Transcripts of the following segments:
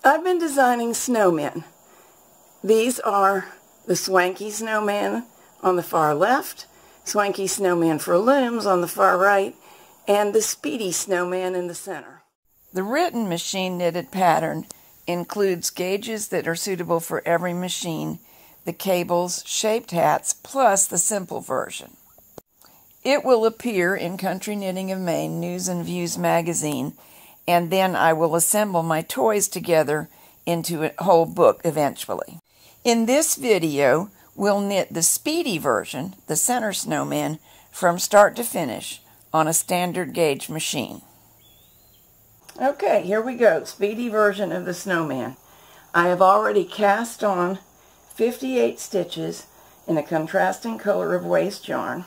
I've been designing snowmen. These are the Swanky Snowman on the far left, Swanky Snowman for looms on the far right, and the Speedy Snowman in the center. The written machine knitted pattern includes gauges that are suitable for every machine, the cables, shaped hats, plus the simple version. It will appear in Country Knitting of Maine News and Views magazine, and then I will assemble my toys together into a whole book eventually. In this video, we'll knit the Speedy version, the center snowman, from start to finish on a standard gauge machine. Okay, here we go, Speedy version of the snowman. I have already cast on 58 stitches in a contrasting color of waste yarn.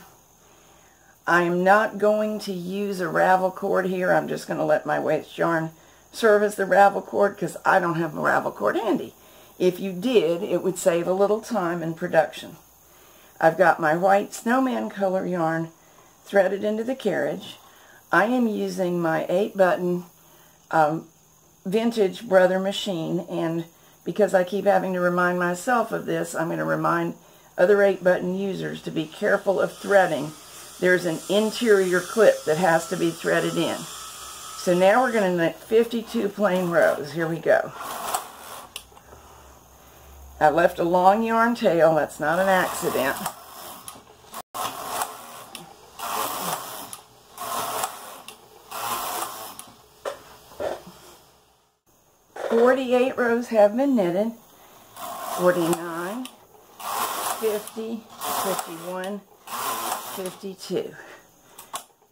I am not going to use a ravel cord here. I'm just going to let my waste yarn serve as the ravel cord because I don't have a ravel cord handy. If you did, it would save a little time in production. I've got my white snowman color yarn threaded into the carriage. I am using my 8-button vintage Brother machine, and because I keep having to remind myself of this, I'm going to remind other 8-button users to be careful of threading. There's an interior clip that has to be threaded in. So now we're going to knit 52 plain rows. Here we go. I left a long yarn tail. That's not an accident. "48 rows have been knitted. 49, 50, 51, 52.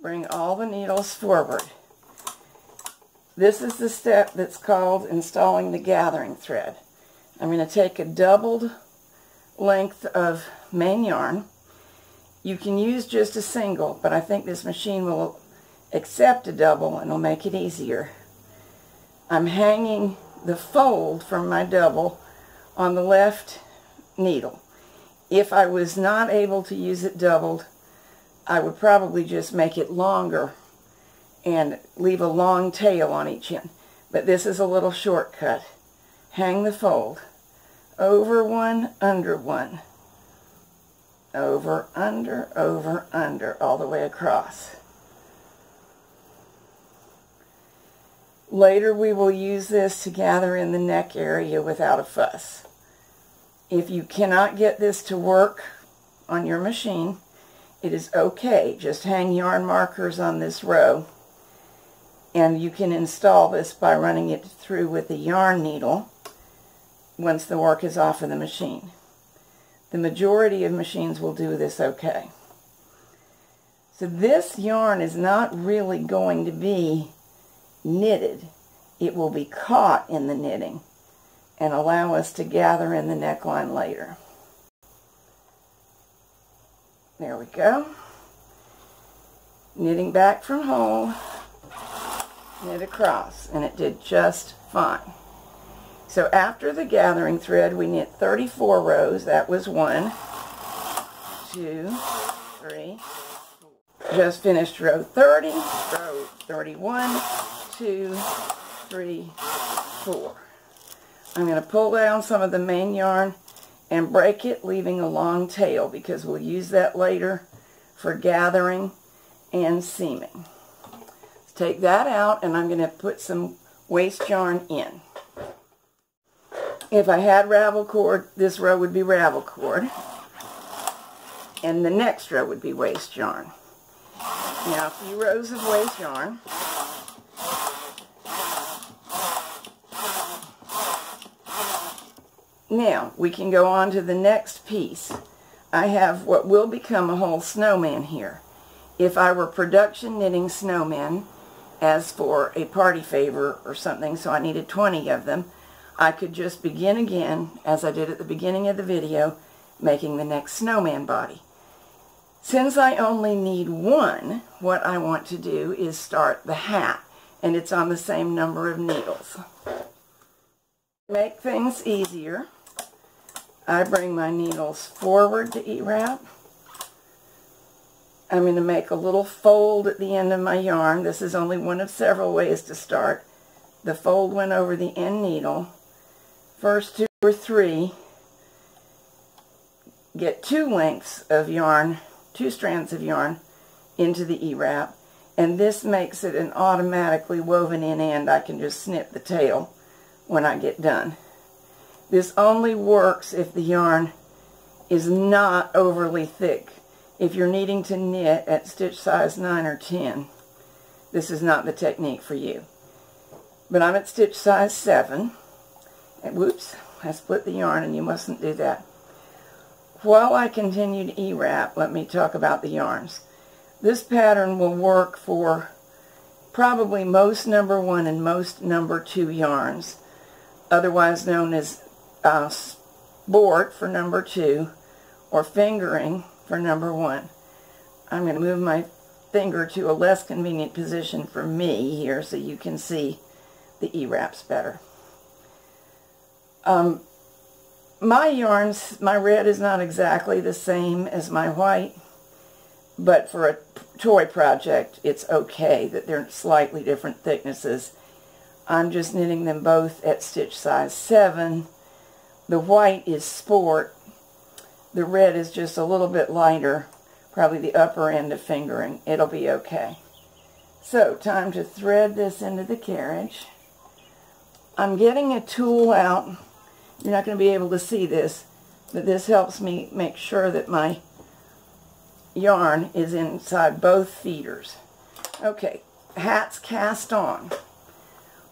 Bring all the needles forward. This is the step that's called installing the gathering thread. I'm going to take a doubled length of main yarn. You can use just a single, but I think this machine will accept a double and will make it easier. I'm hanging the fold from my double on the left needle. If I was not able to use it doubled, I would probably just make it longer and leave a long tail on each end. But this is a little shortcut. Hang the fold. Over one, under one. Over, under, all the way across. Later we will use this to gather in the neck area without a fuss. If you cannot get this to work on your machine, it is okay. Just hang yarn markers on this row, and you can install this by running it through with the yarn needle once the work is off of the machine. The majority of machines will do this okay. So this yarn is not really going to be knitted. It will be caught in the knitting and allow us to gather in the neckline later. There we go. Knitting back from hole, knit across, and it did just fine. So after the gathering thread, we knit 34 rows. That was 1, 2, 3, 4. Just finished row 30, row 31, 2, 3, 4. I'm going to pull down some of the main yarn and break it, leaving a long tail because we'll use that later for gathering and seaming. Let's take that out, and I'm going to put some waste yarn in. If I had ravel cord, this row would be ravel cord, and the next row would be waste yarn. Now a few rows of waste yarn. Now, we can go on to the next piece. I have what will become a whole snowman here. If I were production knitting snowmen, as for a party favor or something, so I needed 20 of them, I could just begin again, as I did at the beginning of the video, making the next snowman body. Since I only need one, what I want to do is start the hat, and it's on the same number of needles. Make things easier, I bring my needles forward to E-wrap. I'm going to make a little fold at the end of my yarn. This is only one of several ways to start. The fold went over the end needle. first 2 or 3 get 2 lengths of yarn, 2 strands of yarn into the E-wrap, and this makes it an automatically woven in end. I can just snip the tail when I get done. This only works if the yarn is not overly thick. If you're needing to knit at stitch size 9 or 10, this is not the technique for you. But I'm at stitch size 7, and whoops, I split the yarn, and you mustn't do that. While I continue to E-wrap, let me talk about the yarns. This pattern will work for probably most number 1 and most number 2 yarns, otherwise known as sport for number 2 or fingering for number 1. I'm going to move my finger to a less convenient position for me here so you can see the E-wraps better. My yarns, my red is not exactly the same as my white, but for a toy project it's okay that they're slightly different thicknesses. I'm just knitting them both at stitch size 7. The white is sport. The red is just a little bit lighter, probably the upper end of fingering. It'll be okay. So, time to thread this into the carriage. I'm getting a tool out. You're not going to be able to see this, but this helps me make sure that my yarn is inside both feeders. Okay, hat's cast on.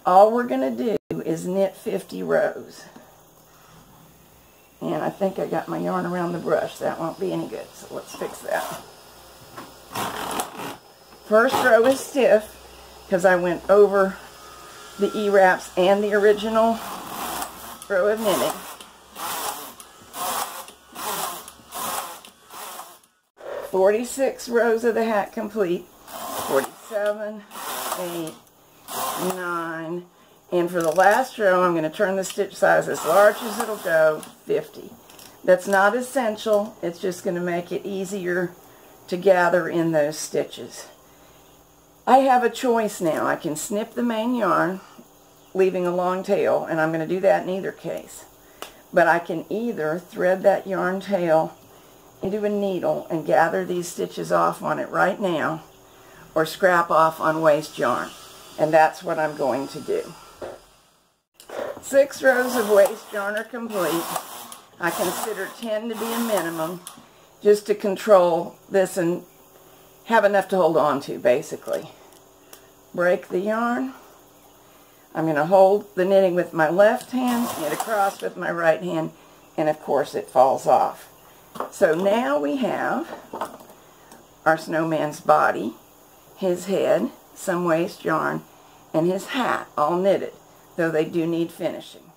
All we're going to do is knit 50 rows. And I think I got my yarn around the brush. That won't be any good, so let's fix that. First row is stiff because I went over the E-wraps and the original row of knitting. "46 rows of the hat complete. 47, 8, 9, and for the last row I'm going to turn the stitch size as large as it'll go, 50. That's not essential, it's just going to make it easier to gather in those stitches. I have a choice now. I can snip the main yarn, leaving a long tail, and I'm going to do that in either case. But I can either thread that yarn tail into a needle and gather these stitches off on it right now, or scrap off on waste yarn, and that's what I'm going to do. 6 rows of waste yarn are complete. I consider 10 to be a minimum, just to control this and have enough to hold on to, basically. Break the yarn. I'm going to hold the knitting with my left hand, knit across with my right hand, and of course it falls off. So now we have our snowman's body, his head, some waste yarn, and his hat all knitted, though they do need finishing.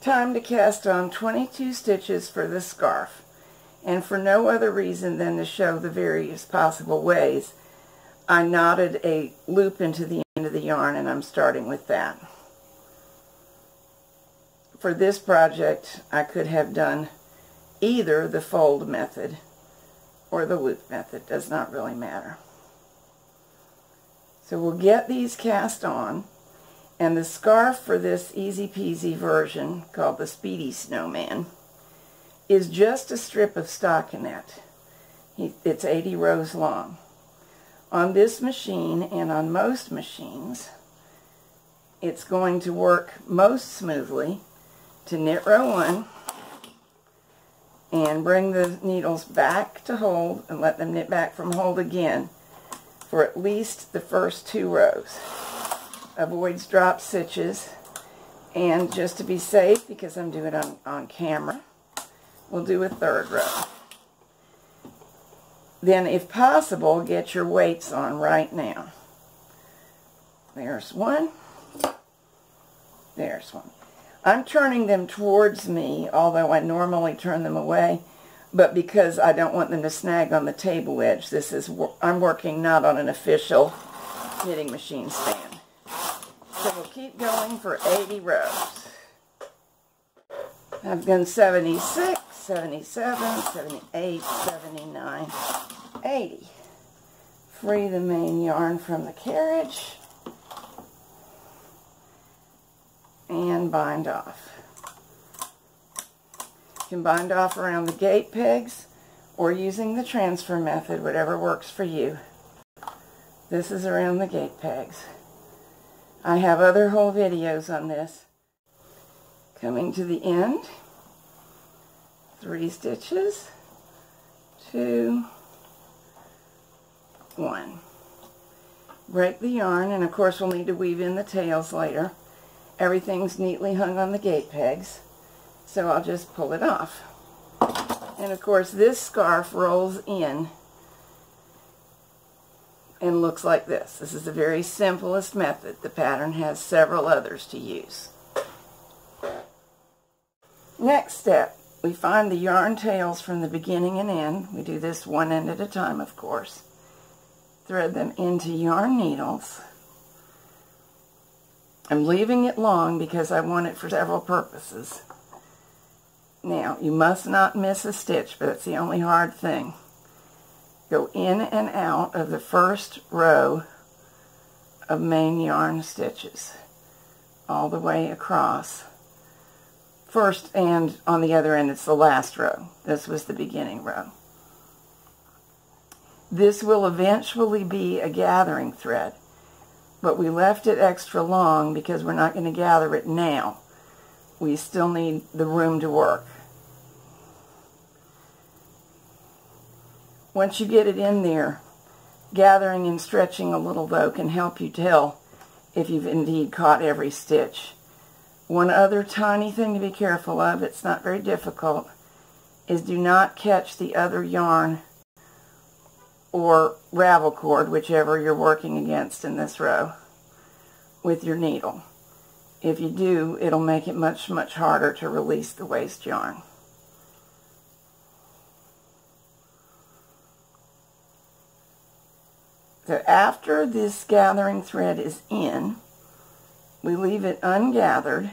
Time to cast on 22 stitches for the scarf, and for no other reason than to show the various possible ways. I knotted a loop into the end of the yarn, and I'm starting with that. For this project, I could have done either the fold method or the loop method. Does not really matter. So we'll get these cast on, and the scarf for this easy peasy version, called the Speedy Snowman, is just a strip of stockinette. It's 80 rows long. On this machine and on most machines, it's going to work most smoothly to knit row 1 and bring the needles back to hold and let them knit back from hold again for at least the first 2 rows. Avoids drop stitches, and just to be safe, because I'm doing it on camera, we'll do a 3rd row. Then, if possible, get your weights on right now. There's 1. There's 1. I'm turning them towards me, although I normally turn them away, but because I don't want them to snag on the table edge. I'm working not on an official knitting machine stand. So we'll keep going for 80 rows. I've done 76, 77, 78, 79, 80. Free the main yarn from the carriage and bind off. You can bind off around the gate pegs or using the transfer method, whatever works for you. This is around the gate pegs. I have other whole videos on this. Coming to the end, 3 stitches, 2, 1. Break the yarn, and of course we'll need to weave in the tails later. Everything's neatly hung on the gate pegs, so I'll just pull it off. And of course this scarf rolls in and looks like this. This is the very simplest method. The pattern has several others to use. Next step, we find the yarn tails from the beginning and end. We do this one end at a time, of course. Thread them into yarn needles. I'm leaving it long because I want it for several purposes. Now, you must not miss a stitch, but it's the only hard thing. Go in and out of the first row of main yarn stitches, all the way across. First, and on the other end, it's the last row. This was the beginning row. This will eventually be a gathering thread, but we left it extra long because we're not going to gather it now. We still need the room to work. Once you get it in there, gathering and stretching a little though can help you tell if you've indeed caught every stitch. One other tiny thing to be careful of, it's not very difficult, is do not catch the other yarn or ravel cord, whichever you're working against in this row, with your needle. If you do, it'll make it much, much harder to release the waste yarn. So after this gathering thread is in, we leave it ungathered,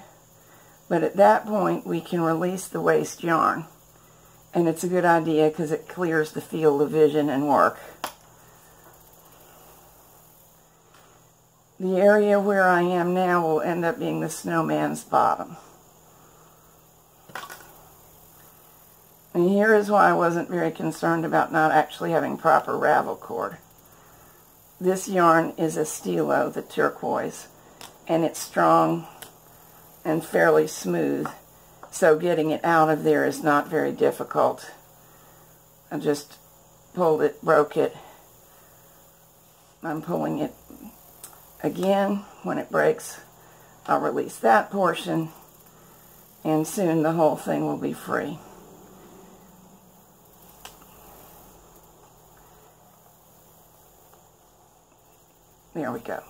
but at that point we can release the waste yarn. And it's a good idea because it clears the field of vision and work. The area where I am now will end up being the snowman's bottom. And here is why I wasn't very concerned about not actually having proper ravel cord. This yarn is a Stilo, the turquoise, and it's strong and fairly smooth, so getting it out of there is not very difficult. I just pulled it, broke it. I'm pulling it again. When it breaks, I'll release that portion, and soon the whole thing will be free. There we go.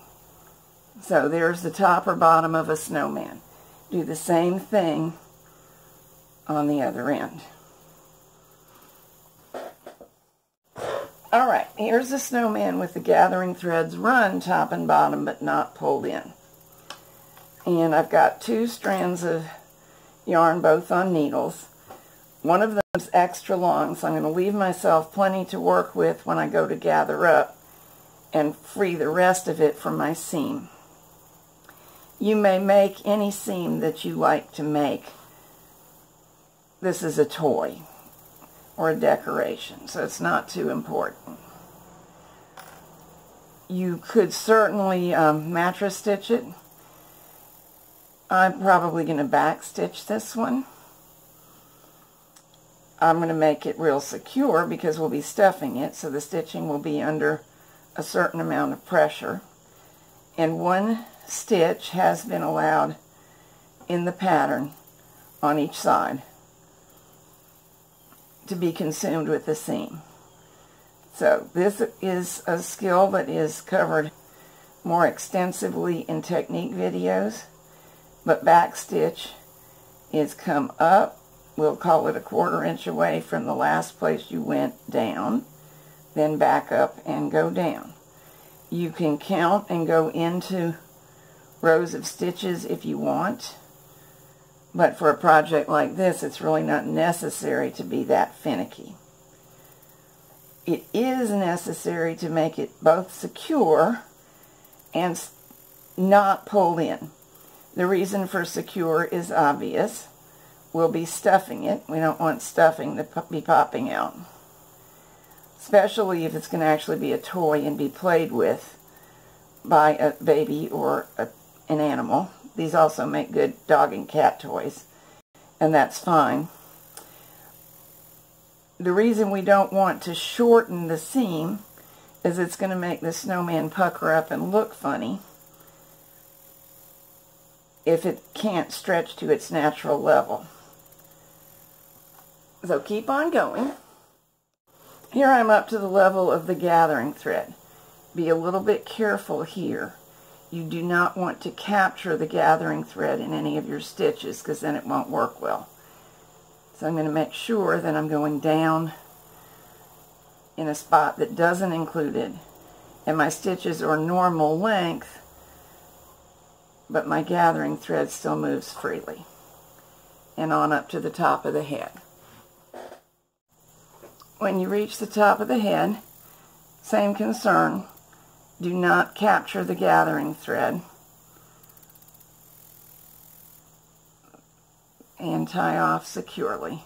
So there's the top or bottom of a snowman. Do the same thing on the other end. Alright, here's the snowman with the gathering threads run top and bottom but not pulled in. And I've got 2 strands of yarn both on needles. One of them is extra long, so I'm going to leave myself plenty to work with when I go to gather up and free the rest of it from my seam. You may make any seam that you like to make. This is a toy or a decoration, so it's not too important. You could certainly mattress stitch it. I'm probably going to back stitch this one. I'm going to make it real secure because we'll be stuffing it, so the stitching will be under a certain amount of pressure. And 1 stitch has been allowed in the pattern on each side to be consumed with the seam. So this is a skill that is covered more extensively in technique videos, but back stitch is come up, we'll call it a 1/4 inch away from the last place you went down, then back up and go down. You can count and go into rows of stitches if you want, but for a project like this, it's really not necessary to be that finicky. It is necessary to make it both secure and not pulled in. The reason for secure is obvious. we'll be stuffing it. We don't want stuffing to be popping out, especially if it's going to actually be a toy and be played with by a baby or an animal. These also make good dog and cat toys, and that's fine. The reason we don't want to shorten the seam is it's going to make the snowman pucker up and look funny if it can't stretch to its natural level. So keep on going. Here I'm up to the level of the gathering thread. Be a little bit careful here. You do not want to capture the gathering thread in any of your stitches, because then it won't work well. So I'm going to make sure that I'm going down in a spot that doesn't include it, and my stitches are normal length, but my gathering thread still moves freely, and on up to the top of the head. When you reach the top of the head, same concern. Do not capture the gathering thread, and tie off securely.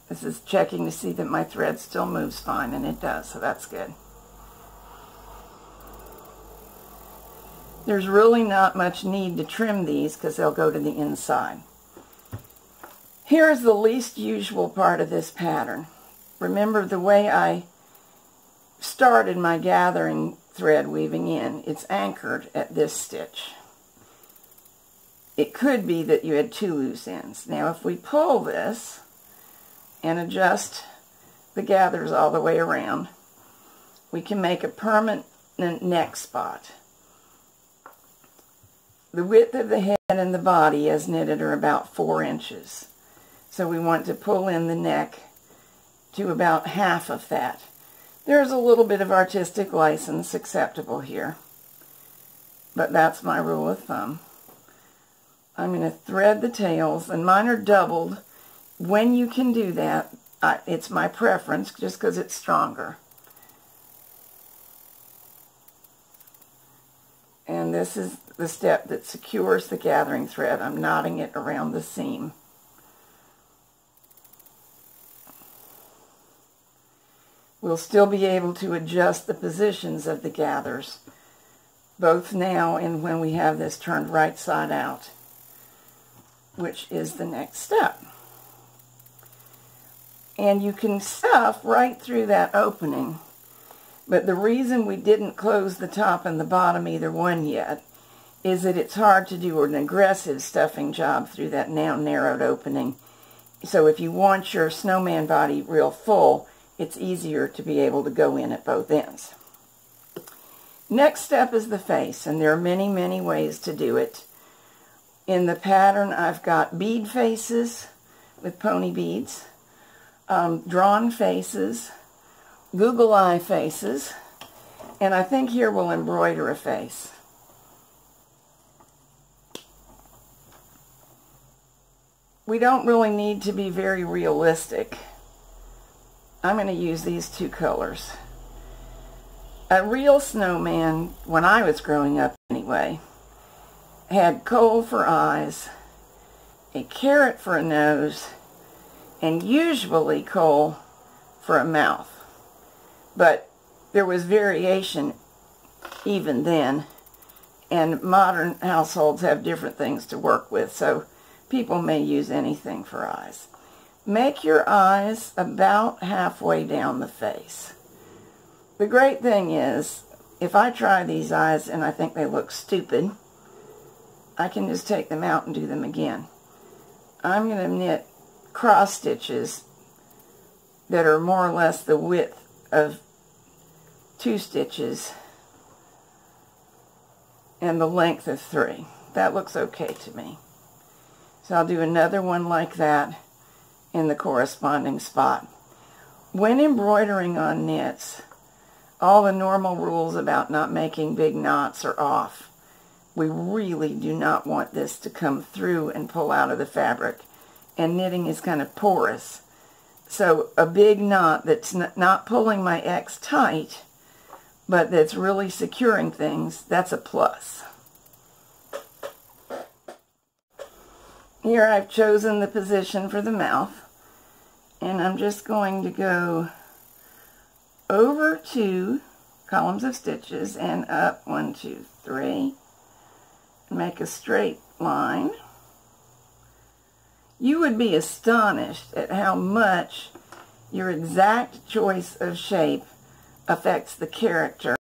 This is checking to see that my thread still moves fine, and it does, so that's good. There's really not much need to trim these because they'll go to the inside. Here's the least usual part of this pattern. Remember the way I started my gathering thread weaving in, it's anchored at this stitch. It could be that you had 2 loose ends. Now if we pull this and adjust the gathers all the way around, we can make a permanent neck spot. The width of the head and the body as knitted are about 4 inches. So we want to pull in the neck to about half of that. There's a little bit of artistic license acceptable here, but that's my rule of thumb. I'm going to thread the tails, and mine are doubled. When you can do that, it's my preference just because it's stronger. And this is the step that secures the gathering thread. I'm knotting it around the seam. We'll still be able to adjust the positions of the gathers, both now and when we have this turned right side out, which is the next step. And you can stuff right through that opening, but the reason we didn't close the top and the bottom, either one yet, is that it's hard to do an aggressive stuffing job through that now narrowed opening. So if you want your snowman body real full, it's easier to be able to go in at both ends. Next step is the face, and there are many, many ways to do it. In the pattern, I've got bead faces with pony beads, drawn faces, Google eye faces, and I think here we'll embroider a face. We don't really need to be very realistic. I'm going to use these 2 colors. A real snowman, when I was growing up anyway, had coal for eyes, a carrot for a nose, and usually coal for a mouth. But there was variation even then, and modern households have different things to work with, so people may use anything for eyes. Make your eyes about halfway down the face. The great thing is, if I try these eyes and I think they look stupid, I can just take them out and do them again. I'm going to knit cross stitches that are more or less the width of 2 stitches and the length of 3. That looks okay to me. So I'll do another one like that in the corresponding spot. When embroidering on knits, all the normal rules about not making big knots are off. We really do not want this to come through and pull out of the fabric, and knitting is kind of porous. So a big knot that's not pulling my X tight, but that's really securing things, that's a plus. Here I've chosen the position for the mouth, and I'm just going to go over 2 columns of stitches and up 1, 2, 3, and make a straight line. You would be astonished at how much your exact choice of shape affects the character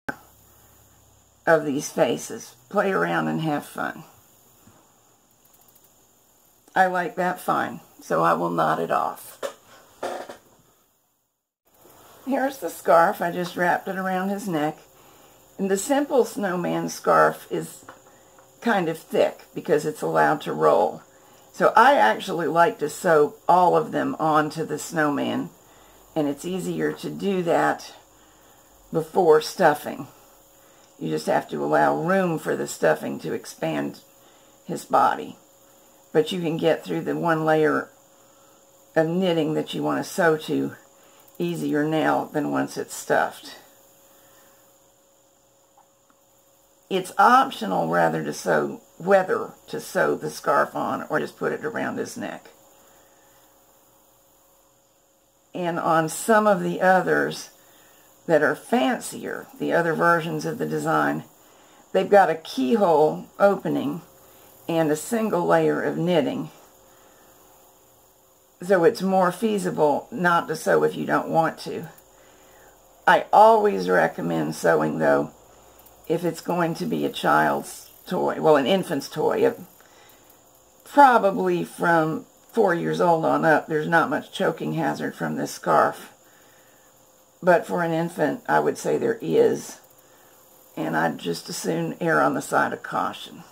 of these faces. Play around and have fun. I like that fine, so I will knot it off. Here's the scarf. I just wrapped it around his neck. And the simple snowman scarf is kind of thick because it's allowed to roll. So I actually like to sew all of them onto the snowman, and it's easier to do that before stuffing. You just have to allow room for the stuffing to expand his body. But you can get through the one layer of knitting that you want to sew to easier now than once it's stuffed. It's optional whether to sew the scarf on or just put it around his neck. And on some of the others that are fancier, the other versions of the design, they've got a keyhole opening and a single layer of knitting. So it's more feasible not to sew if you don't want to. I always recommend sewing, though, if it's going to be a child's toy, well, an infant's toy. Probably from 4 years old on up, there's not much choking hazard from this scarf. But for an infant, I would say there is. And I'd just as soon err on the side of caution.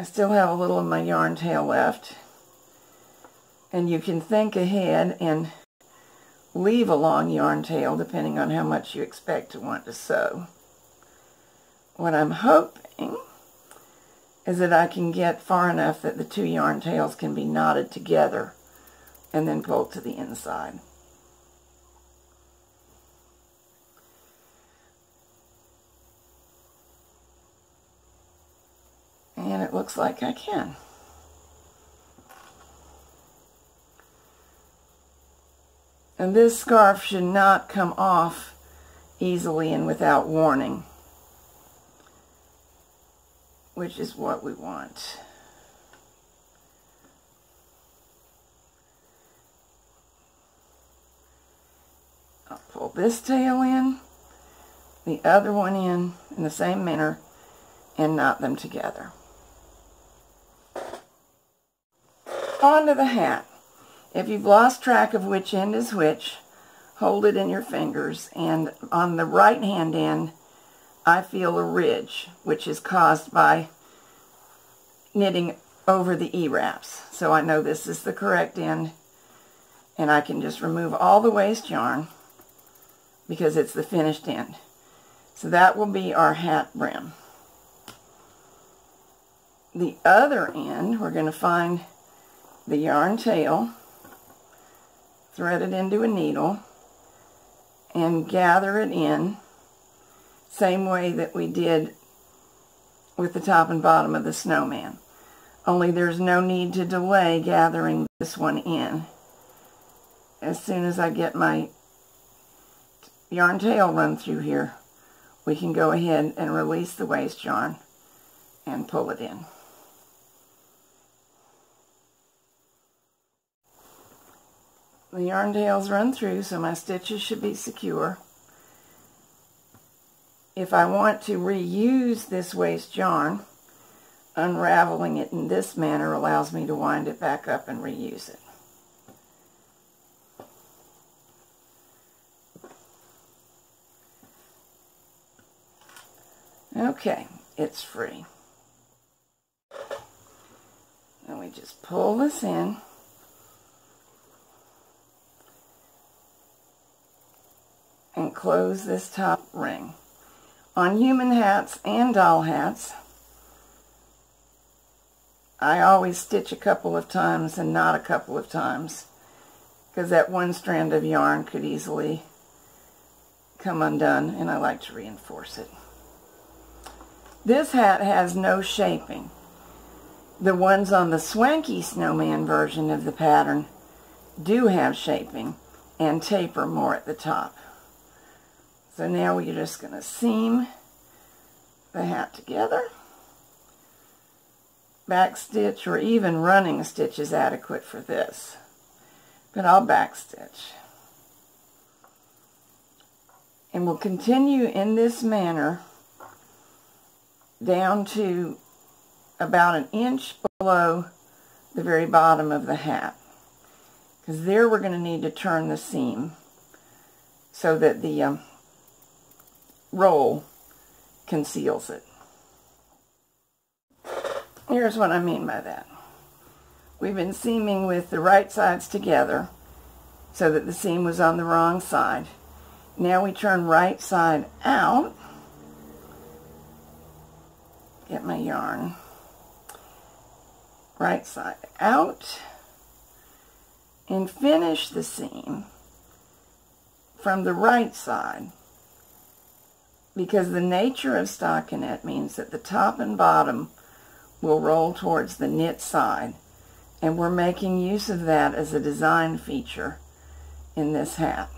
I still have a little of my yarn tail left, and you can think ahead and leave a long yarn tail depending on how much you expect to want to sew. What I'm hoping is that I can get far enough that the 2 yarn tails can be knotted together and then pulled to the inside. And it looks like I can. And this scarf should not come off easily and without warning, which is what we want. I'll pull this tail in, the other one in the same manner, and knot them together. Onto the hat. If you've lost track of which end is which, hold it in your fingers, and on the right hand end I feel a ridge, which is caused by knitting over the E-wraps. So I know this is the correct end, and I can just remove all the waste yarn because it's the finished end. So that will be our hat brim. The other end, we're going to find the yarn tail, thread it into a needle, and gather it in, same way that we did with the top and bottom of the snowman. Only there's no need to delay gathering this one in. As soon as I get my yarn tail run through here, we can go ahead and release the waste yarn and pull it in. The yarn tails run through, so my stitches should be secure. If I want to reuse this waste yarn, unraveling it in this manner allows me to wind it back up and reuse it. Okay, it's free. Then we just pull this in. And close this top ring. On human hats and doll hats, I always stitch a couple of times and knot a couple of times, because that one strand of yarn could easily come undone, and I like to reinforce it. This hat has no shaping, The ones on the Swanky Snowman version of the pattern do have shaping and taper more at the top. So now we're just going to seam the hat together. Back stitch or even running stitch is adequate for this, but I'll back stitch. And we'll continue in this manner down to about an inch below the very bottom of the hat, because there we're going to need to turn the seam so that the roll conceals it. Here's what I mean by that. We've been seaming with the right sides together so that the seam was on the wrong side. Now we turn right side out. Get my yarn. Right side out. And finish the seam from the right side, because the nature of stockinette means that the top and bottom will roll towards the knit side, and we're making use of that as a design feature in this hat.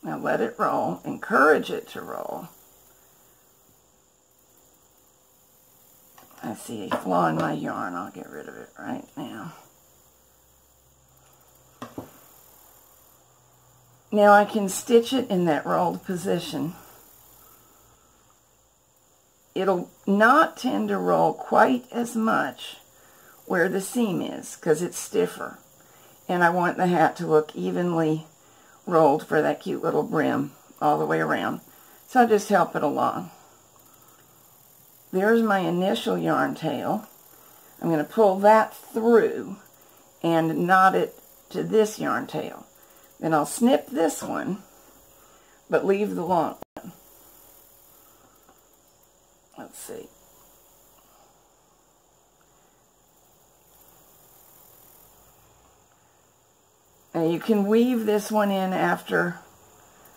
Now let it roll. Encourage it to roll. I see a flaw in my yarn. I'll get rid of it right now. Now I can stitch it in that rolled position. It'll not tend to roll quite as much where the seam is because it's stiffer. And I want the hat to look evenly rolled for that cute little brim all the way around. So I'll just help it along. There's my initial yarn tail. I'm going to pull that through and knot it to this yarn tail. Then I'll snip this one, but leave the long one. Let's see. Now you can weave this one in after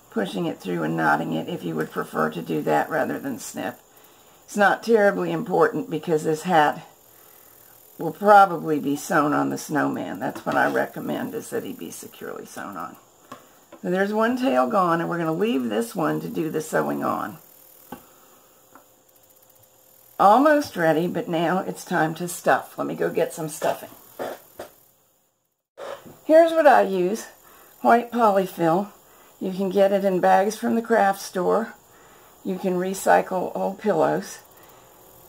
pushing it through and knotting it if you would prefer to do that rather than snip. It's not terribly important because this hat will probably be sewn on the snowman. That's what I recommend, is that he be securely sewn on. So there's one tail gone, and we're going to leave this one to do the sewing on. Almost ready, but now it's time to stuff. Let me go get some stuffing. Here's what I use. White polyfill. You can get it in bags from the craft store. You can recycle old pillows.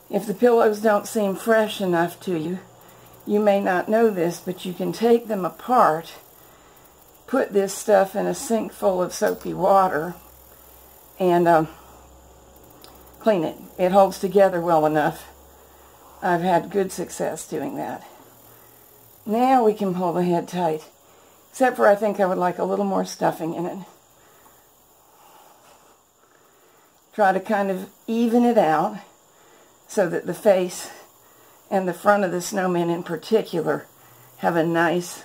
If the pillows don't seem fresh enough to you, you may not know this, but you can take them apart, put this stuff in a sink full of soapy water, and clean it. It holds together well enough. I've had good success doing that. Now we can pull the head tight, except for I think I would like a little more stuffing in it. Try to kind of even it out so that the face and the front of the snowman in particular have a nice,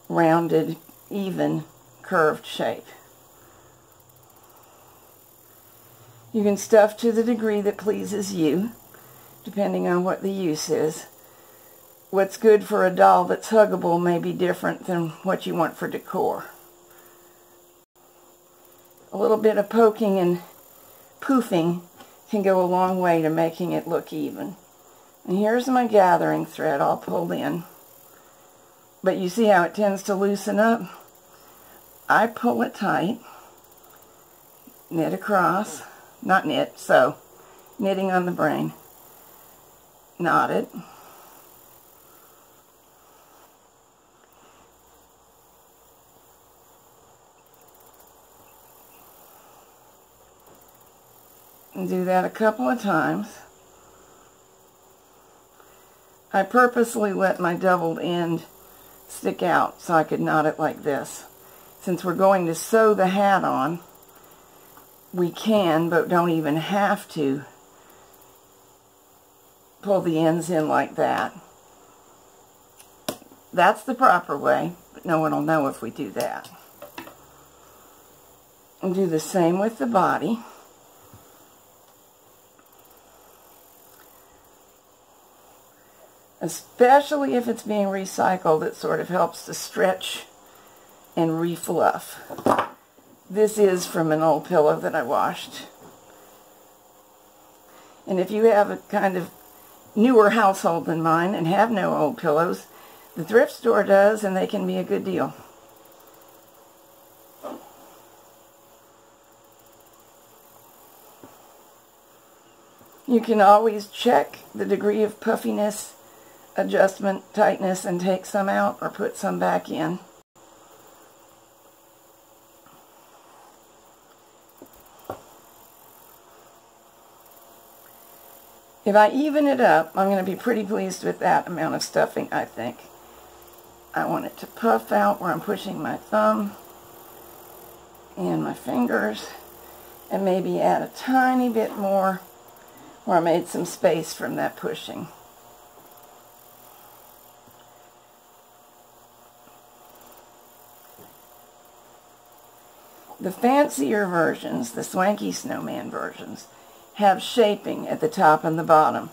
rounded, even, curved shape. You can stuff to the degree that pleases you, depending on what the use is. What's good for a doll that's huggable may be different than what you want for decor. A little bit of poking and poofing can go a long way to making it look even. And here's my gathering thread all pulled in. But you see how it tends to loosen up? I pull it tight, knit across, not knit, sew, knitting on the brain, knot it, and do that a couple of times. I purposely let my doubled end stick out so I could knot it like this. Since we're going to sew the hat on, we can, but don't even have to, pull the ends in like that. That's the proper way, but no one will know if we do that. And do the same with the body. especially if it's being recycled. It sort of helps to stretch and refluff. This is from an old pillow that I washed. And if you have a kind of newer household than mine and have no old pillows, the thrift store does, and they can be a good deal. You can always check the degree of puffiness, adjustment, tightness, and take some out or put some back in. If I even it up, I'm going to be pretty pleased with that amount of stuffing, I think. I want it to puff out where I'm pushing my thumb and my fingers, and maybe add a tiny bit more where I made some space from that pushing. The fancier versions, the Swanky Snowman versions, have shaping at the top and the bottom,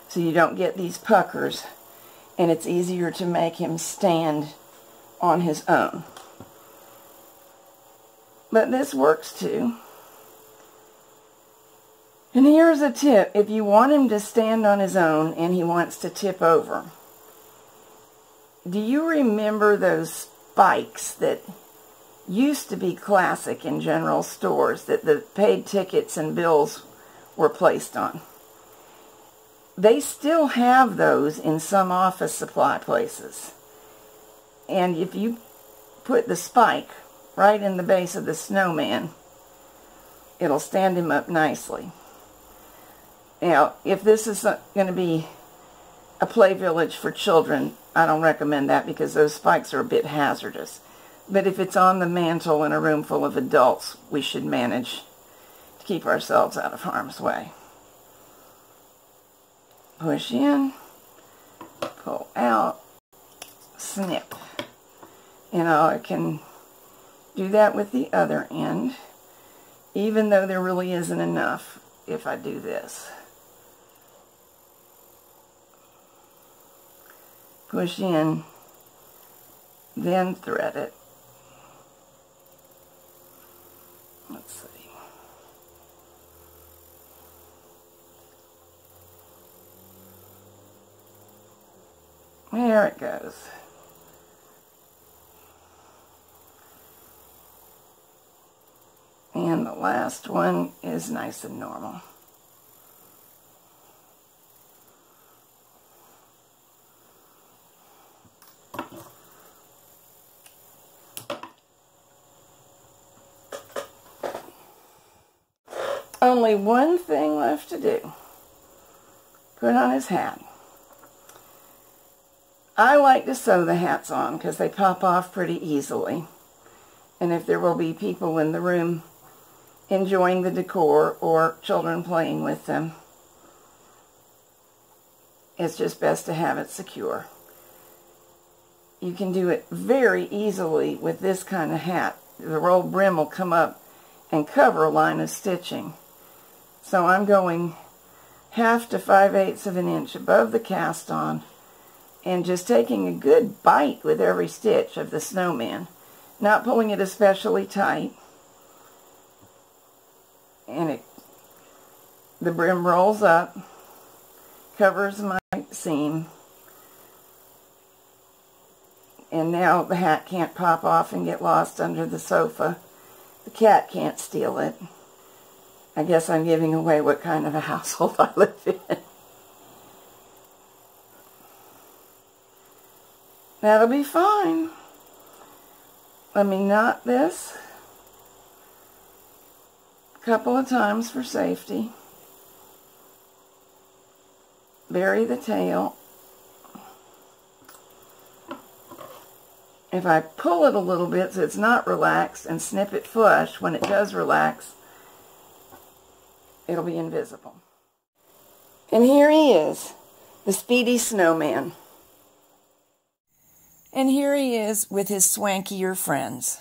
so you don't get these puckers, and it's easier to make him stand on his own. But this works too. And here's a tip. If you want him to stand on his own and he wants to tip over, do you remember those spikes that used to be classic in general stores that the paid tickets and bills were placed on? They still have those in some office supply places. And if you put the spike right in the base of the snowman, it'll stand him up nicely. Now, if this is going to be a play village for children, I don't recommend that because those spikes are a bit hazardous. But if it's on the mantle in a room full of adults, we should manage to keep ourselves out of harm's way. Push in, pull out, snip. And I can do that with the other end, even though there really isn't enough if I do this. Push in, then thread it. Let's see. There it goes. And the last one is nice and normal. Only one thing left to do. Put on his hat. I like to sew the hats on because they pop off pretty easily. And if there will be people in the room enjoying the decor or children playing with them, it's just best to have it secure. You can do it very easily with this kind of hat. The rolled brim will come up and cover a line of stitching. So I'm going 1/2 to 5/8 of an inch above the cast on and just taking a good bite with every stitch of the snowman, not pulling it especially tight. And the brim rolls up, covers my seam, and now the hat can't pop off and get lost under the sofa. The cat can't steal it. I guess I'm giving away what kind of a household I live in. That'll be fine. Let me knot this a couple of times for safety. Bury the tail. If I pull it a little bit so it's not relaxed and snip it flush, when it does relax, it'll be invisible. And here he is, the Speedy Snowman. And here he is with his swankier friends.